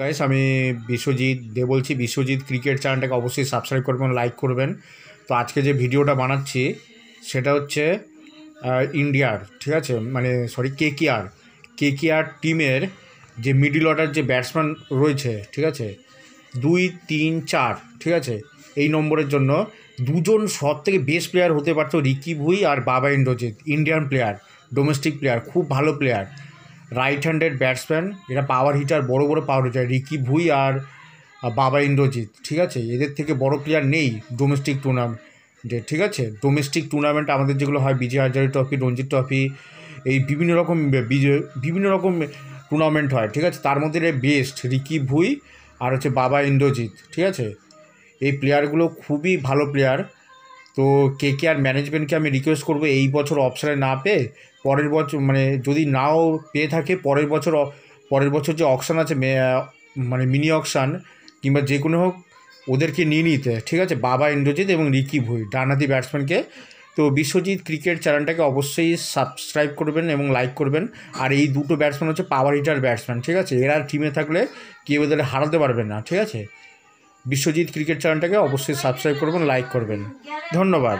Guys, আমি বিশ্বজিৎ দে বলছি। Biswajit cricket চ্যানেলটাকে অবশ্যই সাবস্ক্রাইব করবেন, লাইক করবেন। তো আজকে যে ভিডিওটা বানাচ্ছি সেটা হচ্ছে ইন্ডিয়ার, ঠিক আছে, মানে সরি কেকেআর টিমের যে মিডল অর্ডার যে ব্যাটসম্যান রয়েছে, ঠিক আছে, 2, 3, 4, ঠিক আছে, এই নম্বরের জন্য দুজন সব থেকে বেস্ট প্লেয়ার হতে পারতো রিকি ভুই আর বাবা Indrajit. Indian player, domestic player, খুব ভালো প্লেয়ার, রাইট হ্যান্ডেড ব্যাটসম্যান, এরা পাওয়ার হিটার, বড় বড় পাওয়ার হিটার, রিকি ভুই আর বাবা ইন্দ্রজিৎ, ঠিক আছে। এদের থেকে বড় প্লেয়ার নেই ডোমেস্টিক টুর্নামেন্টে, ঠিক আছে। ডোমেস্টিক টুর্নামেন্ট আমাদের যেগুলো হয়, বিজয় হাজারে ট্রফি, রঞ্জি ট্রফি, এই বিভিন্ন রকম টুর্নামেন্ট হয়, ঠিক আছে। তার মধ্যে বেস্ট রিকি ভুই আর হচ্ছে বাবা ইন্দ্রজিৎ, ঠিক আছে। এই প্লেয়ারগুলো খুবই ভালো প্লেয়ার। তো কেকেআর ম্যানেজমেন্টকে আমি রিকোয়েস্ট করবো, এই বছর অপশানে না পেয়ে পরের বছর, মানে যদি নাও পেয়ে থাকে পরের বছর যে অকশান আছে, মানে মিনি অকশান কিংবা যে কোনো হোক, ওদেরকে নিয়ে নিতে, ঠিক আছে, বাবা ইন্দ্রজিৎ এবং রিকি ভুই, ডানহাতি ব্যাটসম্যানকে। তো বিশ্বজিৎ ক্রিকেট চ্যানেলটাকে অবশ্যই সাবস্ক্রাইব করবেন এবং লাইক করবেন। আর এই দুটো ব্যাটসম্যান হচ্ছে পাওয়ার হিটার ব্যাটসম্যান, ঠিক আছে। এরা টিমে থাকলে কেউ এদের হারাতে পারবে না, ঠিক আছে। বিশ্বজিৎ ক্রিকেট চ্যানেলটাকে অবশ্যই সাবস্ক্রাইব করবেন, লাইক করবেন। ধন্যবাদ।